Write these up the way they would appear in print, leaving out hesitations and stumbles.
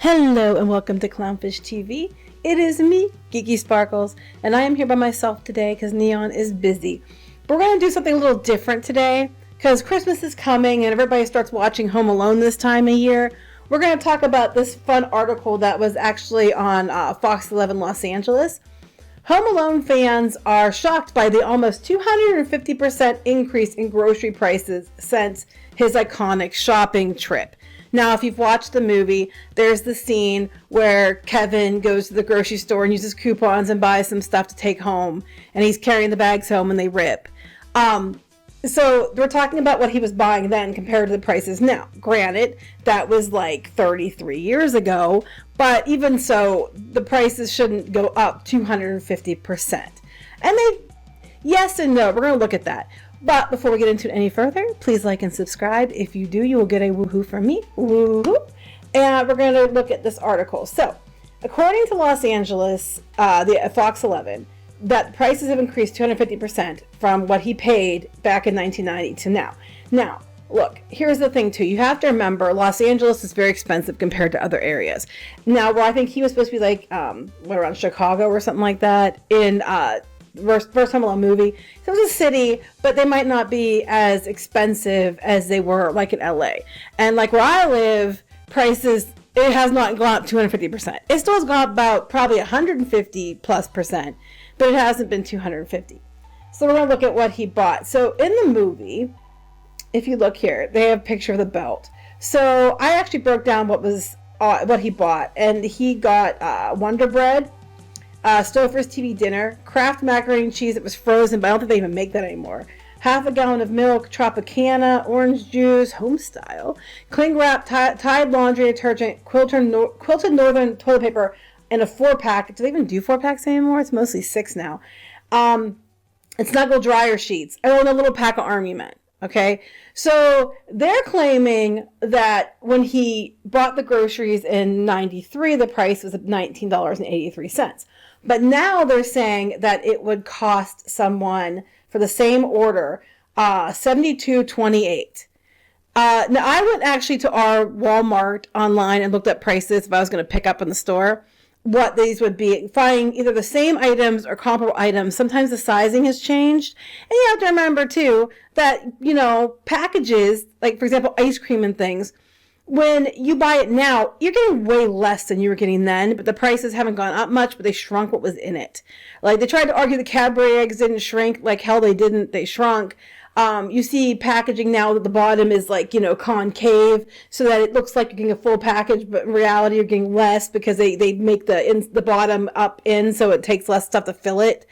Hello and welcome to Clownfish TV. It is me, Geeky Sparkles, and I am here by myself today because Kneon is busy. But we're going to do something a little different today because Christmas is coming and everybody starts watching Home Alone this time of year. We're going to talk about this fun article that was actually on Fox 11 Los Angeles. Home Alone fans are shocked by the almost 250% increase in grocery prices since his iconic shopping trip. Now, if you've watched the movie, there's the scene where Kevin goes to the grocery store and uses coupons and buys some stuff to take home, and he's carrying the bags home and they rip. So we're talking about what he was buying then compared to the prices now. Granted, that was like 33 years ago, but even so, the prices shouldn't go up 250%. And yes and no, we're going to look at that. But before we get into it any further, please like and subscribe. If you do, you will get a woohoo from me. Woohoo! And we're going to look at this article. So, according to Los Angeles, the Fox 11, that prices have increased 250% from what he paid back in 1990 to now. Now, look, here's the thing too. You have to remember, Los Angeles is very expensive compared to other areas. Now, where I think he was supposed to be like, around Chicago or something like that in first Home Alone movie. So it was a city, but they might not be as expensive as they were like in LA. And like where I live, prices, it has not gone up 250%. It still has gone up about probably 150+%, but it hasn't been 250. So we're going to look at what he bought. So in the movie, if you look here, they have a picture of the belt. So I actually broke down what he bought, and he got Wonder Bread, Stouffer's TV dinner, Kraft macaroni and cheese that was frozen, but I don't think they even make that anymore. Half a gallon of milk, Tropicana, orange juice, home style, cling wrap, Tide laundry detergent, quilted northern toilet paper, and a 4-pack. Do they even do 4-packs anymore? It's mostly 6 now. And Snuggle dryer sheets. Oh, and a little pack of Army Men. Okay, so they're claiming that when he bought the groceries in '93, the price was $19.83. But now they're saying that it would cost someone for the same order $72.28. Now I went actually to our Walmart online and looked at prices if I was going to pick up in the store what these would be, finding either the same items or comparable items. Sometimes the sizing has changed. And you have to remember too that, packages, like for example, ice cream and things, when you buy it now, you're getting way less than you were getting then, but the prices haven't gone up much, but they shrunk what was in it. Like they tried to argue the Cadbury eggs didn't shrink. Like hell they didn't, they shrunk. You see packaging now that the bottom is like, concave so that it looks like you're getting a full package, but in reality you're getting less because they make the bottom up in so it takes less stuff to fill it.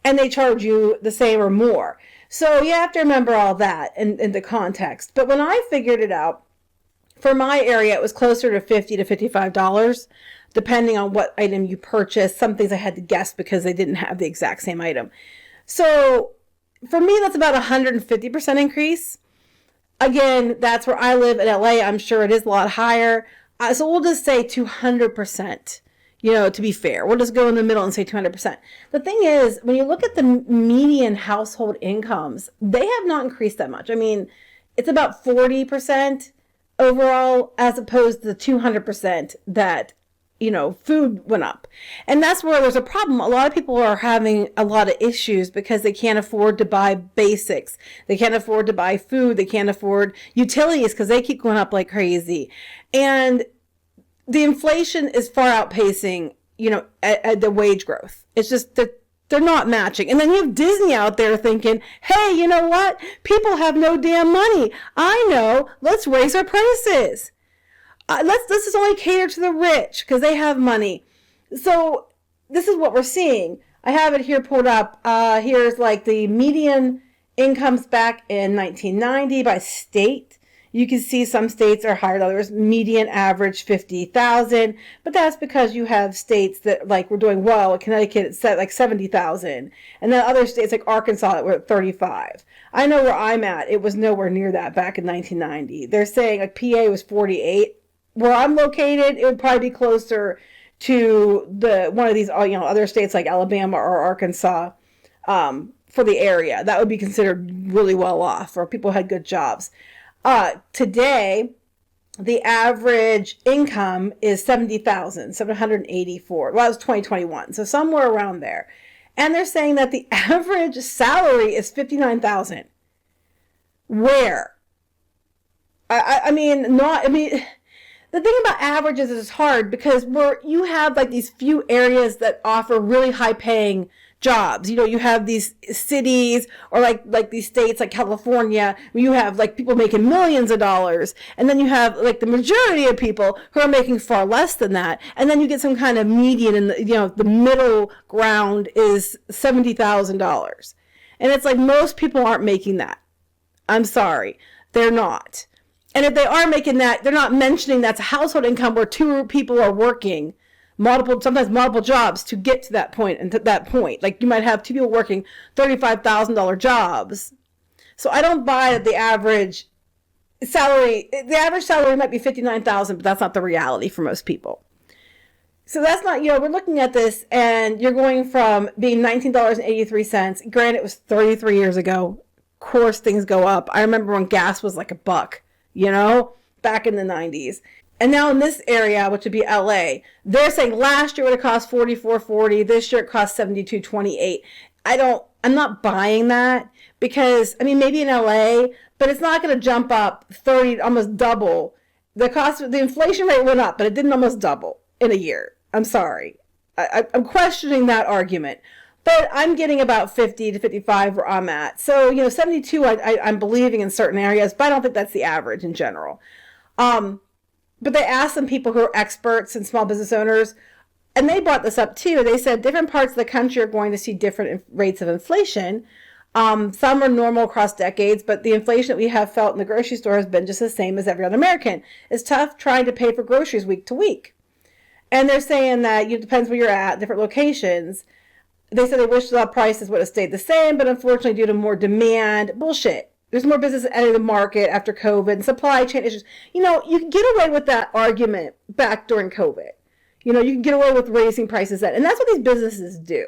And they charge you the same or more. So you have to remember all that in the context. But when I figured it out, for my area, it was closer to $50 to $55, depending on what item you purchased. Some things I had to guess because they didn't have the exact same item. So for me, that's about 150% increase. Again, that's where I live in LA. I'm sure it is a lot higher. So we'll just say 200%, to be fair. We'll just go in the middle and say 200%. The thing is, when you look at the median household incomes, they have not increased that much. I mean, it's about 40% overall as opposed to the 200% that food went up. And that's where there's a problem. A lot of people are having a lot of issues because they can't afford to buy basics. They can't afford to buy food. They can't afford utilities because they keep going up like crazy. And the inflation is far outpacing, at the wage growth. It's just that they're not matching. And then you have Disney out there thinking, hey, you know what? People have no damn money. I know. Let's raise our prices. Let's just only cater to the rich because they have money. So this is what we're seeing. I have it here pulled up. Here's like the median incomes back in 1990 by state. You can see some states are higher than others. Median average 50,000, but that's because you have states that like we're doing well. Like Connecticut, it's set like 70,000, and then other states like Arkansas that were at 35. I know where I'm at. It was nowhere near that back in 1990. They're saying like PA was 48. Where I'm located, it would probably be closer to one of these other states like Alabama or Arkansas for the area. That would be considered really well off, or people had good jobs. Today, the average income is $70,784. Well, that was 2021, so somewhere around there. And they're saying that the average salary is $59,000. Where? I mean, the thing about averages is it's hard because you have like these few areas that offer really high paying jobs. You have these cities or like these states like California where you have like people making millions of dollars, and then you have like the majority of people who are making far less than that, and then you get some kind of median, and the middle ground is $70,000, and it's like most people aren't making that. I'm sorry, they're not. And if they are making that, they're not mentioning that's a household income where two people are working sometimes multiple jobs to get to that point. And to that point, like you might have two people working $35,000 jobs. So I don't buy that the average salary might be $59,000, but that's not the reality for most people. So that's not, we're looking at this and you're going from being $19.83. Granted, it was 33 years ago. Of course, things go up. I remember when gas was like $1, back in the 90s. And now in this area, which would be LA, they're saying last year would have cost $44.40. This year it cost $72.28. I'm not buying that because, maybe in LA, but it's not going to jump up 30, almost double. The inflation rate went up, but it didn't almost double in a year. I'm sorry. I'm questioning that argument. But I'm getting about 50 to 55 where I'm at. So, 72, I'm believing in certain areas, but I don't think that's the average in general. But they asked some people who are experts and small business owners, and they brought this up too. They said different parts of the country are going to see different rates of inflation. Some are normal across decades, but the inflation that we have felt in the grocery store has been just the same as every other American. It's tough trying to pay for groceries week to week. And they're saying that it depends where you're at, different locations. They said they wish the prices would have stayed the same, but unfortunately due to more demand, bullshit. There's more business entering the market after COVID and supply chain issues. You can get away with that argument back during COVID. You can get away with raising prices then. And that's what these businesses do.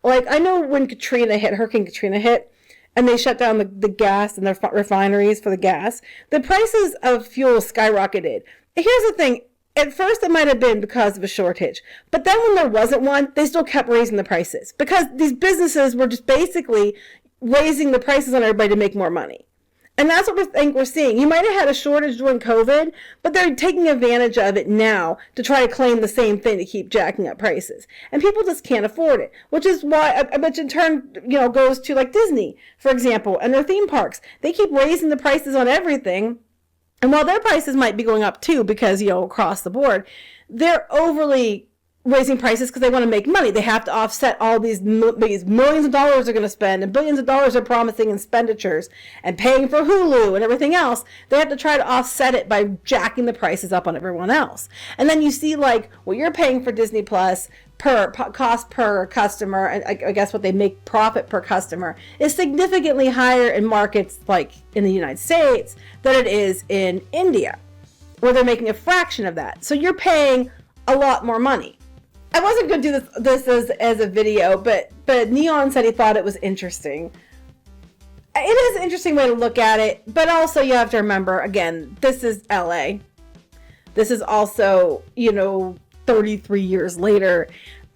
Like, I know when Hurricane Katrina hit, and they shut down the gas and their refineries for the gas, the prices of fuel skyrocketed. Here's the thing. At first, it might have been because of a shortage. But then when there wasn't one, they still kept raising the prices. Because these businesses were just basically raising the prices on everybody to make more money. And that's what we're seeing. You might have had a shortage during COVID, but they're taking advantage of it now to try to claim the same thing to keep jacking up prices. And people just can't afford it, which is why, which in turn, goes to like Disney, for example, and their theme parks. They keep raising the prices on everything. And while their prices might be going up too, because, across the board, they're overly raising prices because they want to make money. They have to offset all these millions of dollars they're going to spend and billions of dollars they're promising in expenditures and paying for Hulu and everything else. They have to try to offset it by jacking the prices up on everyone else. And then you see like what you're paying for Disney Plus cost per customer, and I guess what they make profit per customer is significantly higher in markets like in the United States than it is in India, where they're making a fraction of that. So you're paying a lot more money. I wasn't going to do this as a video, but Kneon said he thought it was interesting. It is an interesting way to look at it, but also you have to remember, again, this is LA. This is also, 33 years later.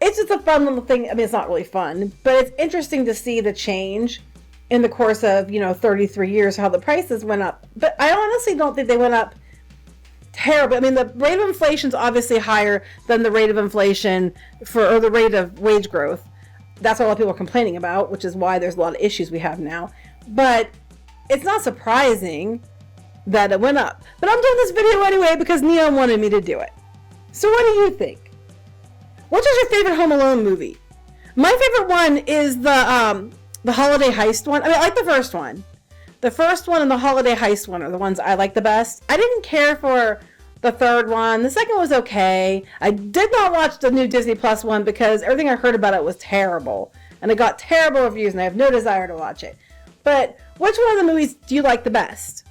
It's just a fun little thing. It's not really fun, but it's interesting to see the change in the course of, 33 years, how the prices went up. But I honestly don't think they went up terrible. The rate of inflation is obviously higher than the rate of inflation or the rate of wage growth. That's what a lot of people are complaining about, which is why there's a lot of issues we have now. But it's not surprising that it went up. But I'm doing this video anyway because Kneon wanted me to do it. So what do you think? What is your favorite Home Alone movie? My favorite one is the holiday heist one. I like the first one. The first one and the holiday heist one are the ones I like the best. I didn't care for the third one. The second was okay. I did not watch the new Disney Plus one because everything I heard about it was terrible. And it got terrible reviews and I have no desire to watch it. But which one of the movies do you like the best?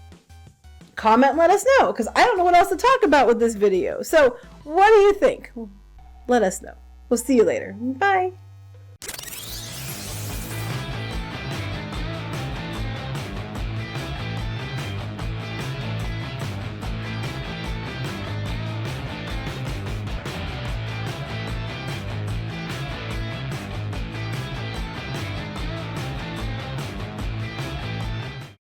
Comment and let us know, because I don't know what else to talk about with this video. So what do you think? Let us know. We'll see you later. Bye.